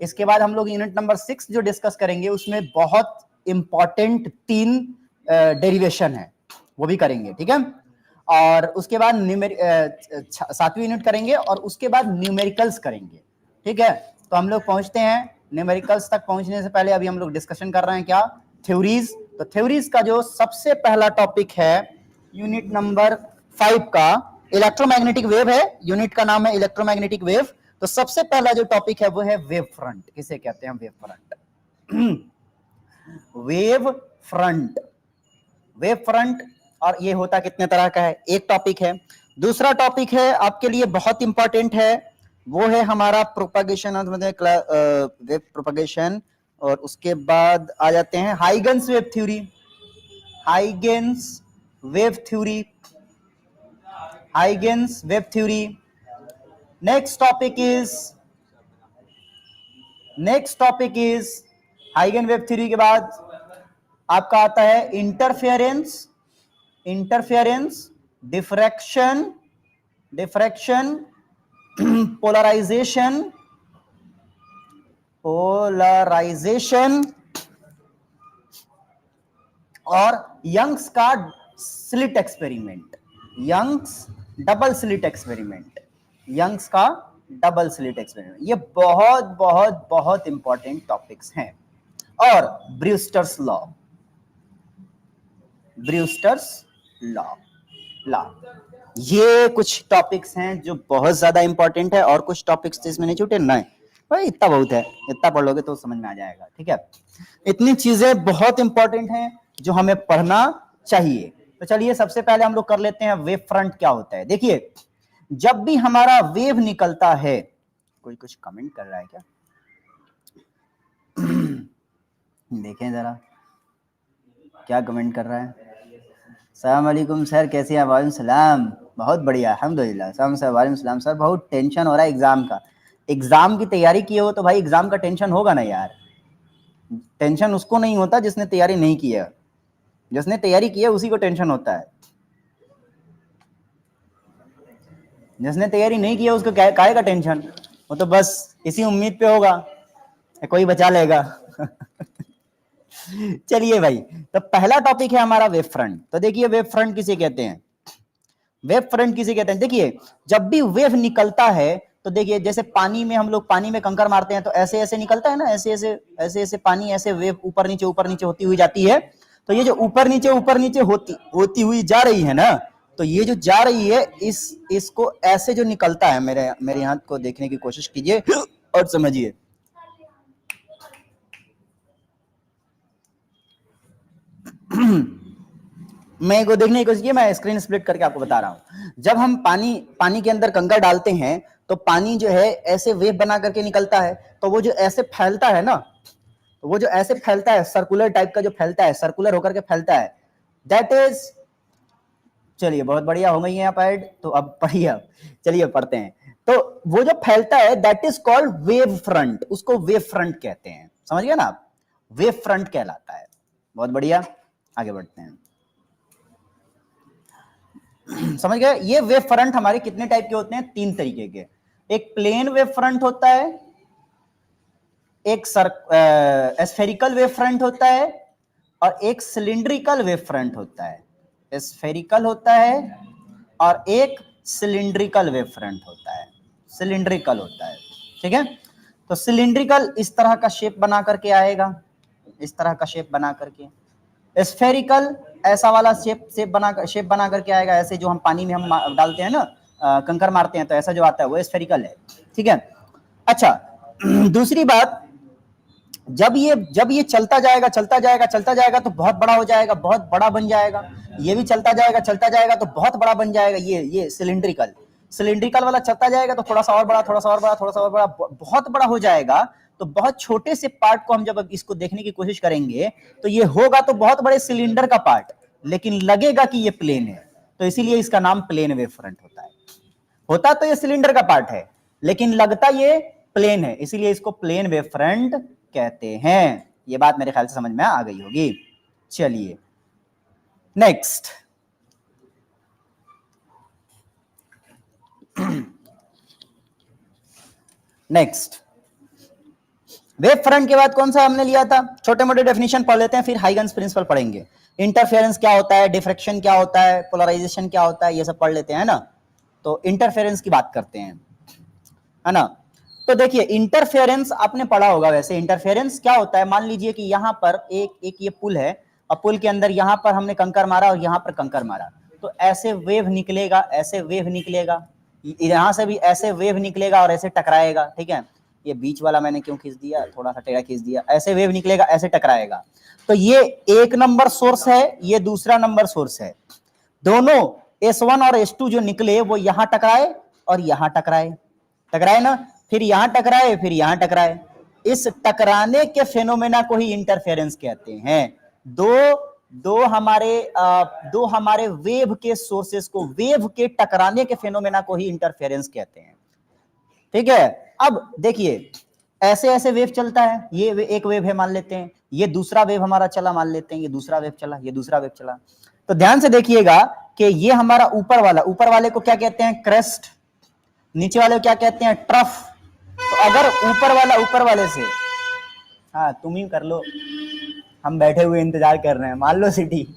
इसके बाद हम लोग यूनिट नंबर 6 जो डिस्कस करेंगे उसमें बहुत इंपॉर्टेंट 3 डेरिवेशन है, वो भी करेंगे, ठीक है। और उसके बाद 7वीं यूनिट करेंगे और उसके बाद न्यूमेरिकल्स करेंगे, ठीक है। तो हम लोग पहुंचते हैं न्यूमेरिकल्स तक। पहुंचने से पहले अभी हम लोग डिस्कशन कर रहे हैं क्या, थ्योरीज। तो थ्योरीज का जो सबसे पहला टॉपिक है यूनिट नंबर 5 का इलेक्ट्रोमैग्नेटिक वेव है। यूनिट का नाम है इलेक्ट्रोमैग्नेटिक वेव। तो सबसे पहला जो टॉपिक है वो है वेव फ्रंट। किसे कहते हैं wave front? Wave front, wave front. और ये होता कितने तरह का है, एक टॉपिक है। दूसरा टॉपिक है आपके लिए बहुत इंपॉर्टेंट है, वो है हमारा प्रोपगेशन, वेव प्रोपगेशन। और उसके बाद आ जाते हैं Huygens wave theory, Huygens wave theory, Huygens wave theory. Next topic is Huygen wave theory के बाद आपका आता है इंटरफेरेंस, डिफ्रैक्शन, पोलराइजेशन और यंग्स का slit experiment, Young's double slit experiment, Young's का डबल स्लिट एक्सपेरिमेंट। ये बहुत बहुत बहुत इंपॉर्टेंट टॉपिक्स हैं। और ब्रूस्टर्स लॉ, लॉ, ये कुछ टॉपिक्स हैं जो बहुत ज्यादा इंपॉर्टेंट है। और कुछ टॉपिक्स इसमें नहीं छूटे, नहीं भाई इतना बहुत है, इतना पढ़ लोगे तो समझ में आ जाएगा, ठीक है। इतनी चीजें बहुत इंपॉर्टेंट हैं जो हमें पढ़ना चाहिए। तो चलिए सबसे पहले हम लोग कर लेते हैं वेव फ्रंट क्या होता है। देखिए जब भी हमारा वेव निकलता है, कोई कुछ कमेंट कर रहा है क्या? देखें जरा क्या कमेंट कर रहा है। अस्सलाम वालेकुम सर, कैसे हैं? वालेकुम सलाम, बहुत बढ़िया अल्हम्दुलिल्लाह। वालेकुम सलाम सर, बहुत टेंशन हो रहा है एग्जाम का। एग्जाम की तैयारी की हो तो भाई एग्जाम का टेंशन होगा ना यार। टेंशन उसको नहीं होता जिसने तैयारी नहीं की है, जिसने तैयारी की है उसी को टेंशन होता है। जिसने तैयारी नहीं की है उसको काहे का टेंशन, वो तो बस इसी उम्मीद पे होगा कोई बचा लेगा। चलिए भाई, तो पहला टॉपिक है हमारा वेव फ्रंट। तो देखिए वेव फ्रंट किसे कहते हैं, वेव फ्रंट किसे कहते हैं। देखिए जब भी वेव निकलता है तो देखिए जैसे पानी में हम लोग पानी में कंकर मारते हैं तो ऐसे ऐसे निकलता है ना, ऐसे ऐसे ऐसे ऐसे पानी ऐसे वेव ऊपर नीचे होती हुई जाती है। तो ये जो ऊपर नीचे होती हुई जा रही है ना, तो ये जो जा रही है इसको ऐसे जो निकलता है, मेरे हाथ को देखने की कोशिश कीजिए और समझिए। मैं को देखने की कोशिश की, मैं स्क्रीन स्प्लिट करके आपको बता रहा हूं। जब हम पानी के अंदर कंकर डालते हैं तो पानी जो है ऐसे वेव बना करके निकलता है। तो वो जो ऐसे फैलता है ना, तो वो जो ऐसे फैलता है, सर्कुलर टाइप का जो फैलता है, सर्कुलर होकर के फैलता है, दैट इज, चलिए बहुत बढ़िया हो गई है आप ऐड। तो अब पढ़िए, चलिए पढ़ते हैं। तो वो जो फैलता है that is called wave front, उसको वेव फ्रंट कहते हैं। समझ गए ना आप, वेव फ्रंट कहलाता है। बहुत बढ़िया, आगे बढ़ते हैं। समझ गए। ये वेव फ्रंट हमारे कितने टाइप के होते हैं, 3 तरीके के। एक प्लेन वेव फ्रंट होता है, एक स्फेरिकल वेव फ्रंट होता है, और एक सिलिंड्रिकल वेव फ्रंट होता है। स्फेरिकल होता है और एक सिलिंड्रिकल वेव फ्रंट होता है, सिलिंड्रिकल होता है, ठीक है। तो सिलिंड्रिकल इस तरह का शेप बना करके आएगा, इस तरह का शेप बना करके। स्फेरिकल ऐसा वाला शेप बना करके आएगा, ऐसे जो हम पानी में हम डालते हैं ना, कंकर मारते हैं तो ऐसा जो आता है वो स्फेरिकल है, ठीक है। अच्छा, दूसरी बात, जब ये चलता जाएगा तो बहुत बड़ा हो जाएगा, बहुत बड़ा बन जाएगा। ये भी चलता जाएगा तो बहुत बड़ा बन जाएगा। ये सिलिंड्रिकल वाला चलता जाएगा तो थोड़ा सा और बड़ा, थोड़ा सा और बड़ा, थोड़ा सा और बड़ा, बहुत बड़ा हो जाएगा। तो बहुत छोटे से पार्ट को हम जब इसको देखने की कोशिश करेंगे तो ये होगा तो बहुत बड़े सिलेंडर का पार्ट, लेकिन लगेगा कि ये प्लेन है। तो इसीलिए इसका नाम प्लेन वेव फ्रंट होता है। होता तो ये सिलेंडर का पार्ट है लेकिन लगता ये प्लेन है, इसीलिए इसको प्लेन वेव फ्रंट कहते हैं। ये बात मेरे ख्याल से समझ में आ गई होगी। चलिए नेक्स्ट, वेव फ्रंट के बाद कौन सा हमने लिया था, छोटे मोटे डेफिनेशन पढ़ लेते हैं, फिर हाइगन्स प्रिंसिपल पढ़ेंगे। इंटरफेरेंस क्या होता है, डिफ्रैक्शन क्या होता है, पोलराइजेशन क्या होता है, ये सब पढ़ लेते हैं ना। तो इंटरफेरेंस की बात करते हैं, है ना। तो देखिए इंटरफेरेंस आपने पढ़ा होगा, वैसे इंटरफेरेंस क्या होता है, मान लीजिए कि यहाँ पर एक ये पुल है, और पुल के अंदर यहाँ पर हमने कंकर मारा और यहाँ पर कंकर मारा, तो ऐसे वेव निकलेगा, ऐसे वेव निकलेगा, यहाँ से भी ऐसे वेव निकलेगा और ऐसे टकराएगा, ठीक है। ये बीच वाला मैंने क्यों खींच दिया, थोड़ा सा टेढ़ा खींच दिया, ऐसे वेव निकलेगा, ऐसे टकराएगा। तो ये एक नंबर सोर्स है, ये दूसरा नंबर सोर्स है। दोनों S1 और S2 जो निकले वो यहां टकराए और यहां टकराए, टकराए ना, फिर यहां टकराए, फिर यहां टकराए। इस टकराने के फेनोमेना को ही इंटरफेरेंस कहते हैं। दो हमारे वेव के सोर्सेस को, वेव के टकराने के फेनोमेना को ही इंटरफेरेंस कहते हैं, ठीक है। अब देखिए ऐसे ऐसे वेव चलता है, ये एक वेव है मान लेते हैं, ये दूसरा वेव हमारा चला मान लेते हैं, ये दूसरा वेव चला, ये दूसरा वेव चला। तो ध्यान से देखिएगा कि ये हमारा ऊपर वाले को क्या कहते हैं, क्रेस्ट, नीचे वाले को क्या कहते हैं, ट्रफ। तो अगर ऊपर वाले से, हाँ तुम ही कर लो, हम बैठे हुए इंतजार कर रहे हैं, मान लो सिटी।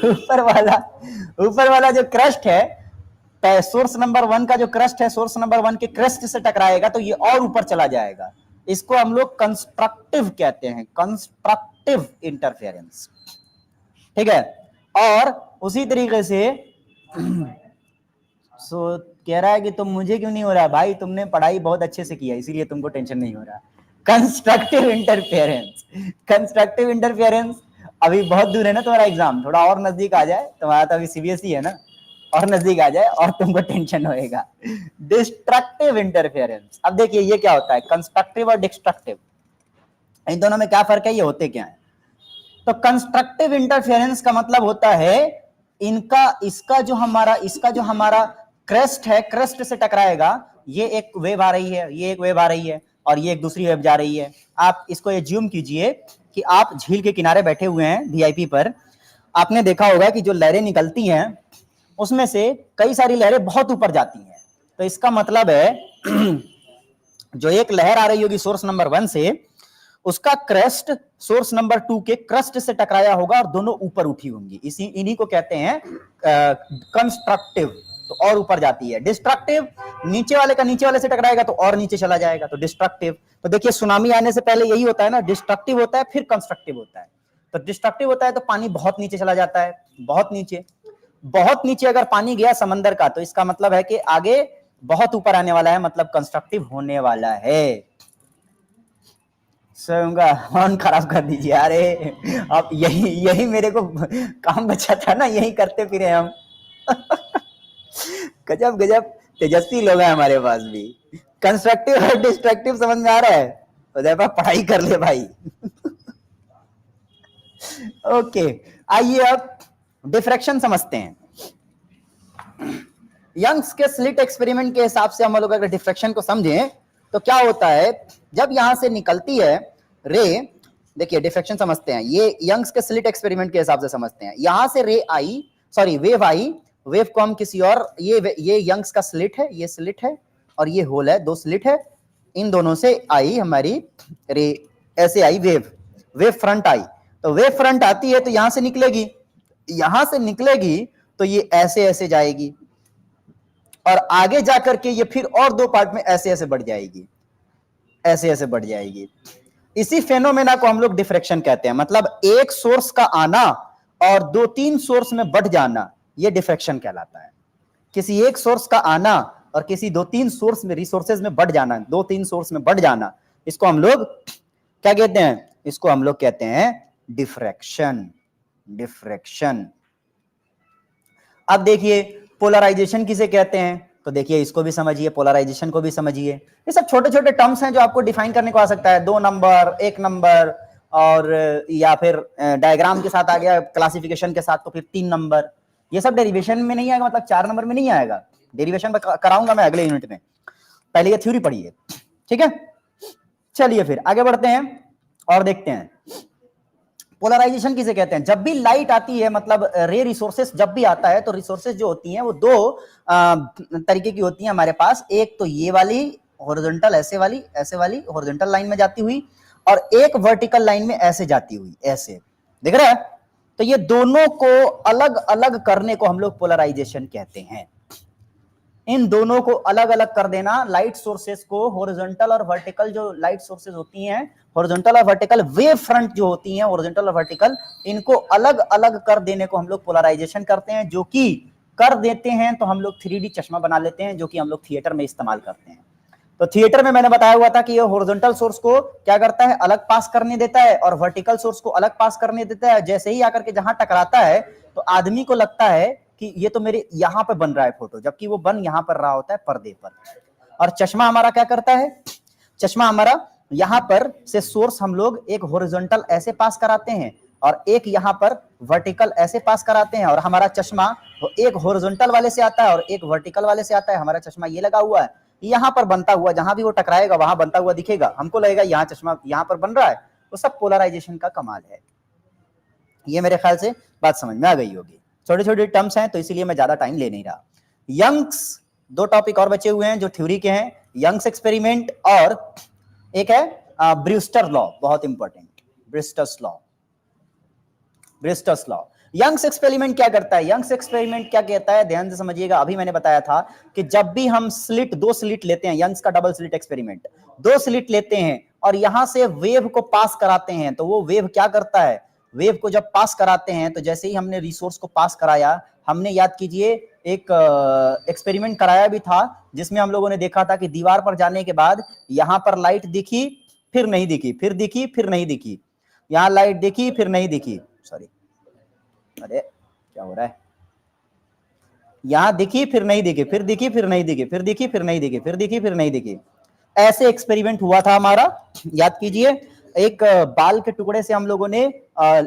ऊपर वाला जो क्रस्ट है, सोर्स नंबर 1 का जो क्रस्ट है, सोर्स नंबर 1 के क्रस्ट से टकराएगा तो ये और ऊपर चला जाएगा। इसको हम लोग कंस्ट्रक्टिव कहते हैं, कंस्ट्रक्टिव इंटरफेरेंस, ठीक है। और उसी तरीके से सो कह रहा है कि तुम मुझे क्यों नहीं हो रहा भाई, तुमने पढ़ाई बहुत अच्छे से किया इसीलिए तुमको टेंशन नहीं हो रहा। कंस्ट्रक्टिव इंटरफेरेंस, कंस्ट्रक्टिव इंटरफेरेंस, अभी बहुत दूर है ना तुम्हारा एग्जाम, थोड़ा और नजदीक आ जाए, तुम्हारा तो अभी सीबीएसई है ना, और नजदीक आ जाए और तुमको टेंशन होएगा। डिस्ट्रक्टिव इंटरफेरेंस, अब देखिए ये क्या होता है, कंस्ट्रक्टिव और डिस्ट्रक्टिव, इन दोनों में क्या फर्क है, ये होते क्या है। तो कंस्ट्रक्टिव इंटरफेरेंस का मतलब होता है इसका जो हमारा क्रेस्ट है, क्रेस्ट से टकराएगा, ये एक वेव आ रही है, ये एक वेव आ रही है, और ये एक दूसरी वेव जा रही है। आप इसको एज्यूम कीजिए कि आप झील के किनारे बैठे हुए हैं वीआईपी पर, आपने देखा होगा कि जो लहरें निकलती हैं उसमें से कई सारी लहरें बहुत ऊपर जाती हैं। तो इसका मतलब है जो एक लहर आ रही होगी सोर्स नंबर 1 से, उसका क्रेस्ट सोर्स नंबर 2 के क्रस्ट से टकराया होगा और दोनों ऊपर उठी होंगी, इन्हीं को कहते हैं कंस्ट्रक्टिव, तो और ऊपर जाती है। डिस्ट्रक्टिव, नीचे वाले का नीचे वाले से टकराएगा तो और नीचे चला जाएगा, तो डिस्ट्रक्टिव। तो देखिए सुनामी आने से पहले यही होता है ना, डिस्ट्रक्टिव होता है फिर कंस्ट्रक्टिव होता है। तो डिस्ट्रक्टिव होता है तो पानी बहुत नीचे चला जाता है, बहुत नीचे अगर पानी गया समंदर का, तो इसका मतलब है कि आगे बहुत ऊपर आने वाला है, मतलब कंस्ट्रक्टिव होने वाला है। स्वयं का हॉर्न खराब कर दीजिए, अरे अब यही मेरे को काम बचा था ना, यही करते फिरे हम। गजब गजब तेजस्वी लोग हैं हमारे पास भी। कंस्ट्रक्टिव और डिस्ट्रक्टिव समझ में आ रहा है, तो पढ़ाई कर ले भाई। ओके, आइए अब डिफ्रैक्शन समझते हैं। यंग्स के स्लिट एक्सपेरिमेंट के हिसाब से हम लोग अगर डिफ्रैक्शन को समझें तो क्या होता है, जब यहां से निकलती है रे, देखिए डिफ्रैक्शन समझते हैं, ये यंग्स के स्लिट एक्सपेरिमेंट के हिसाब से समझते हैं। यहां से वेव आई, वेव को हम किसी और, ये यंग्स का स्लिट है, ये स्लिट है और ये होल है, दो स्लिट है, इन दोनों से आई हमारी रे, ऐसे आई वेव फ्रंट आई। तो वेव फ्रंट आती है तो यहां से निकलेगी तो ये ऐसे ऐसे जाएगी और आगे जाकर के ये फिर और दो पार्ट में ऐसे ऐसे बढ़ जाएगी, ऐसे ऐसे बढ़ जाएगी। इसी फेनोमेना को हम लोग डिफ्रैक्शन कहते हैं। मतलब एक सोर्स का आना और दो तीन सोर्स में बढ़ जाना, ये डिफ्रैक्शन कहलाता है। किसी एक सोर्स का आना और किसी दो तीन सोर्स में, रिसोर्सेज में बढ़ जाना, दो तीन सोर्स में बढ़ जाना, इसको हम लोग क्या कहते हैं, इसको हम लोग कहते हैं डिफ्रैक्शन। अब देखिए पोलराइजेशन किसे कहते हैं, तो देखिए इसको भी समझिए, पोलराइजेशन को भी समझिए। ये सब छोटे छोटे टर्म्स हैं जो आपको डिफाइन करने को आ सकता है, 2 नंबर, 1 नंबर, और या फिर डायग्राम के साथ आ गया, क्लासिफिकेशन के साथ तो फिर 3 नंबर। ये सब डेरिवेशन में नहीं आएगा, मतलब 4 नंबर में नहीं आएगा, डेरिवेशन कराऊंगा मैं अगले यूनिट में, पहले ये थ्योरी पढ़िए, ठीक है। चलिए फिर आगे बढ़ते हैं और देखते हैं पोलराइजेशन किसे कहते हैं। जब भी लाइट आती है, मतलब रे रिसोर्सेस जब भी आता है, तो रिसोर्सेस जो होती हैं वो दो तरीके की होती हैं हमारे पास। एक तो ये वाली हॉरिजॉन्टल ऐसे वाली हॉरिजॉन्टल लाइन में जाती हुई, और एक वर्टिकल लाइन में ऐसे जाती हुई, ऐसे दिख रहा है। तो ये दोनों को अलग अलग करने को हम लोग पोलराइजेशन कहते हैं। इन दोनों को अलग अलग कर देना, लाइट सोर्सेस को, हॉरिजॉन्टल और वर्टिकल जो लाइट सोर्सेस होती हैं, हॉरिजॉन्टल और वर्टिकल वेव फ्रंट जो होती हैं, हॉरिजॉन्टल और वर्टिकल, इनको अलग अलग कर देने को हम लोग पोलराइजेशन करते हैं। जो कि कर देते हैं तो हम लोग 3D चश्मा बना लेते हैं, जो कि हम लोग थिएटर में इस्तेमाल करते हैं। तो थिएटर में मैंने बताया हुआ था कि ये हॉरिजॉन्टल सोर्स को क्या करता है, अलग पास करने देता है, और वर्टिकल सोर्स को अलग पास करने देता है। जैसे ही आकर के जहां टकराता है तो आदमी को लगता है कि ये तो मेरे यहां पर बन रहा है फोटो, जबकि वो बन यहां पर रहा होता है पर्दे पर। और चश्मा हमारा क्या करता है, चश्मा हमारा यहां पर से सोर्स हम लोग एक हॉरिजॉन्टल ऐसे पास कराते हैं और एक यहां पर वर्टिकल ऐसे पास कराते हैं, और हमारा चश्मा एक हॉरिजॉन्टल वाले से आता है और एक वर्टिकल वाले से आता है। हमारा चश्मा ये लगा हुआ है, यहां पर बनता हुआ, जहां भी वो टकराएगा वहां बनता हुआ दिखेगा, हमको लगेगा यहां चश्मा यहां पर बन रहा है। वो सब पोलराइजेशन का कमाल है। ये मेरे ख्याल से बात समझ में आ गई होगी। छोटे छोटे टर्म्स हैं तो इसीलिए मैं ज्यादा टाइम ले नहीं रहा। यंग्स, दो टॉपिक और बचे हुए हैं जो थ्योरी के हैं, यंग्स एक्सपेरिमेंट और एक है ब्रूस्टर लॉ, बहुत important, Brewster's law. Brewster's law, Young's experiment क्या करता है, यंग्स एक्सपेरिमेंट क्या कहता है, ध्यान से समझिएगा। अभी मैंने बताया था कि जब भी हम स्लिट, दो स्लिट लेते हैं, यंग्स का डबल स्लिट एक्सपेरिमेंट, दो स्लिट लेते हैं और यहां से वेव को पास कराते हैं, तो वो वेव क्या करता है, वेव को जब पास कराते हैं तो जैसे ही हमने रिसोर्स को पास कराया, हमने याद कीजिए एक एक्सपेरिमेंट कराया भी था जिसमें हम लोगों ने देखा था कि दीवार पर जाने के बाद यहां पर लाइट दिखी, फिर नहीं दिखी, फिर दिखी, फिर नहीं दिखी, यहां लाइट दिखी, फिर नहीं दिखी, सॉरी, अरे क्या हो रहा है, यहां दिखी, फिर नहीं दिखी, फिर दिखी, फिर नहीं दिखी, फिर दिखी, फिर नहीं दिखी, फिर दिखी, फिर नहीं दिखी। ऐसे एक्सपेरिमेंट हुआ था हमारा, याद कीजिए। एक बाल के टुकड़े से हम लोगों ने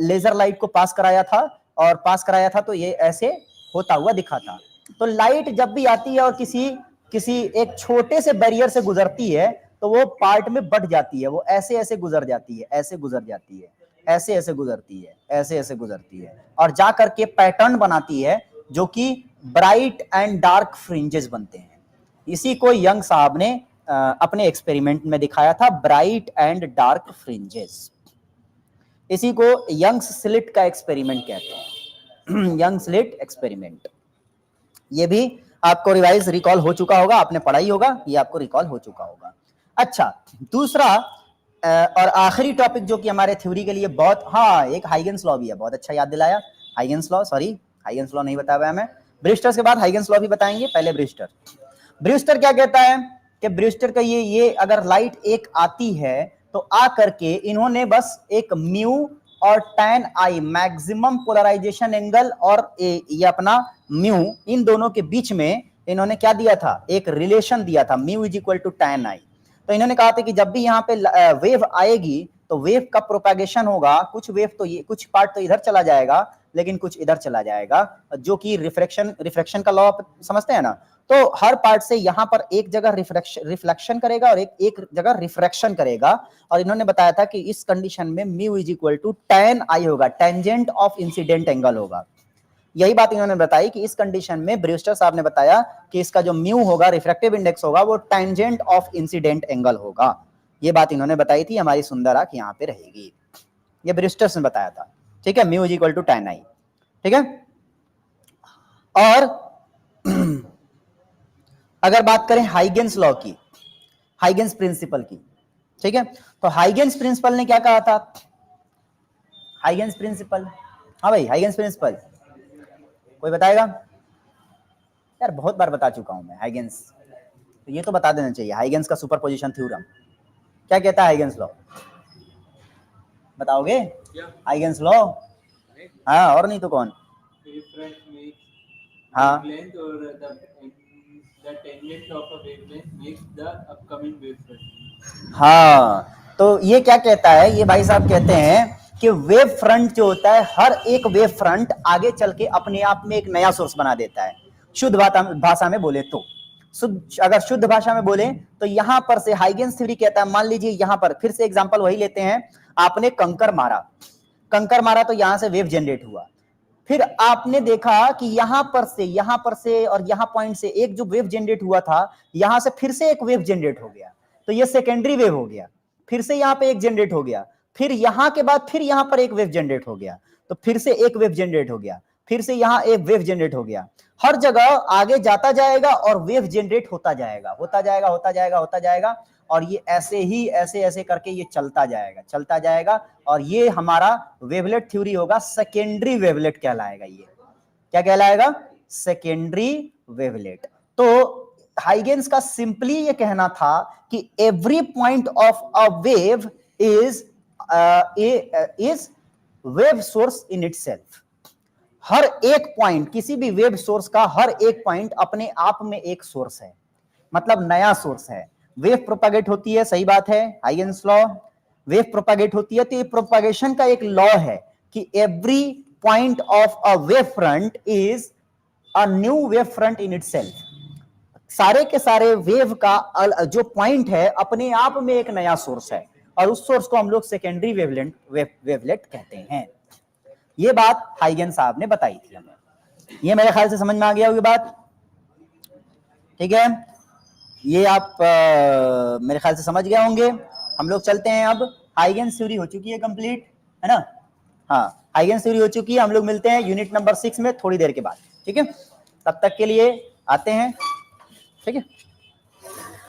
लेजर लाइट को पास कराया था, और पास कराया था तो ये ऐसे होता हुआ दिखा था। तो लाइट जब भी आती है और किसी किसी एक छोटे से बैरियर से गुजरती है तो वो पार्ट में बट जाती है, वो ऐसे ऐसे गुजर जाती है, ऐसे गुजर जाती है, ऐसे ऐसे गुजरती है, ऐसे ऐसे गुजरती है, और जा करके पैटर्न बनाती है जो कि ब्राइट एंड डार्क फ्रिंजेस बनते हैं। इसी को यंग साहब ने अपने एक्सपेरिमेंट में दिखाया था, ब्राइट एंड डार्क फ्रिंजेस। इसी को यंग्स स्लिट का एक्सपेरिमेंट कहते हैं, यंग स्लिट एक्सपेरिमेंट। ये भी आपको रिवाइज रिकॉल हो चुका होगा, आपने पढ़ा ही होगा, ये आपको रिकॉल हो चुका होगा। अच्छा, दूसरा और आखिरी टॉपिक जो कि हमारे थ्योरी के लिए बहुत, हाँ, एक हाइगेंस लॉ भी है, बहुत अच्छा याद दिलाया, Huygens law, sorry Huygens law नहीं बताया मैं, ब्रूस्टर के बाद हाइगेंस लॉ भी बताएंगे, पहले ब्रूस्टर। ब्रूस्टर क्या कहता है कि ब्रूस्टर का ये अगर लाइट एक आती है तो आ करके इन्होंने बस एक म्यू और tan i, maximum polarisation angle, और ये अपना म्यू, इन दोनों के बीच में इन्होंने क्या दिया था, एक रिलेशन दिया था, mu is equal to tan i। तो इन्होंने कहा था कि जब भी यहाँ पे वेव आएगी तो वेव का प्रोपैगेशन होगा, कुछ वेव तो ये, कुछ पार्ट तो इधर चला जाएगा लेकिन कुछ इधर चला जाएगा, जो कि रिफ्रैक्शन का लॉ समझते हैं ना। तो हर पार्ट से यहाँ पर एक जगह रिफ्लेक्शन करेगा और एक जगह रिफ्रैक्शन करेगा, और इन्होंने बताया था कि इस कंडीशन में mu is equal to tan i होगा, टेंजेंट ऑफ इंसिडेंट एंगल होगा। यही बात इन्होंने बताई कि इस कंडीशन में ब्रूस्टर साहब ने बताया कि इसका जो म्यू होगा, रिफ्रैक्टिव इंडेक्स होगा, वो टेंजेंट ऑफ इंसिडेंट एंगल होगा। ये बात इन्होंने बताई थी, हमारी सुंदर आंख यहाँ पे रहेगी, ये ब्रूस्टर ने बताया था, ठीक है, mu is equal to tan i, ठीक है। और अगर बात करें हाइगेंस लॉ की, हाइगेंस प्रिंसिपल की, ठीक है, तो हाइगेंस प्रिंसिपल ने क्या कहा था, हाइगेंस प्रिंसिपल, हाँ भाई, हाइगेंस प्रिंसिपल कोई बताएगा, यार बहुत बार बता चुका हूं मैं हाइगेंस, तो ये तो बता देना चाहिए, हाइगेंस का सुपरपोजिशन थ्योरम क्या कहता है, हाइगेंस लॉ बताओगे, हाइगेंस लॉ, हाँ, और नहीं तो कौन, हाँ, हाँ, तो ये क्या कहता है, ये भाई साहब कहते हैं कि वेव फ्रंट जो होता है, हर एक वेव फ्रंट आगे चल के अपने आप में एक नया सोर्स बना देता है। शुद्ध भाषा में बोले तो, अगर शुद्ध भाषा में बोले तो यहां पर से हाइगेंस थ्योरी कहता है, मान लीजिए यहां पर फिर से एग्जांपल वही लेते हैं, आपने कंकर मारा तो यहां से वेव जनरेट हुआ, फिर आपने देखा कि यहां पर से और यहां पॉइंट से एक जो वेव जनरेट हुआ था, यहां से फिर से एक वेव जनरेट हो गया, तो ये सेकेंडरी वेव हो गया। फिर से यहां पे एक जनरेट हो गया, फिर यहां के बाद फिर यहां पर एक वेव जनरेट हो गया, तो फिर से एक वेव जनरेट हो गया, फिर से यहां एक वेव जनरेट हो गया। हर जगह आगे जाता जाएगा और वेव जनरेट होता जाएगा, होता जाएगा, होता जाएगा, होता जाएगा, और ये ऐसे ही ऐसे ऐसे करके ये चलता जाएगा, चलता जाएगा, और ये हमारा वेवलेट थ्योरी होगा, सेकेंडरी वेवलेट कहलाएगा। ये क्या कहलाएगा? Secondary wavelet. तो हाइगेंस का सिंपली ये कहना था कि every point of a wave is wave source in itself. हर एक पॉइंट, किसी भी वेव सोर्स का हर एक पॉइंट अपने आप में एक सोर्स है, मतलब नया सोर्स है। वेव प्रोपागेट होती है, सही बात है, हाइगेंस लॉ। वेव प्रोपागेट होती है तो ये प्रोपागेशन का एक लॉ है कि every point of a wave front is a new wave front in itself. सारे के सारे वेव का जो पॉइंट है अपने आप में एक नया सोर्स है, और उस सोर्स को हम लोग सेकेंडरी वेवलेट कहते हैं। ये बात हाइगेन साहब ने बताई थी हमें। ये मेरे ख्याल से समझ में आ गया होगी बात, ठीक है? ये आप मेरे ख्याल से समझ गए होंगे। हम लोग चलते हैं अब। हाइगेन थ्योरी हो चुकी है कंप्लीट, है ना? हाँ, हाइगेन थ्योरी हो चुकी है। हम लोग मिलते हैं यूनिट नंबर 6 में थोड़ी देर के बाद, ठीक है? तब तक के लिए आते हैं, ठीक है?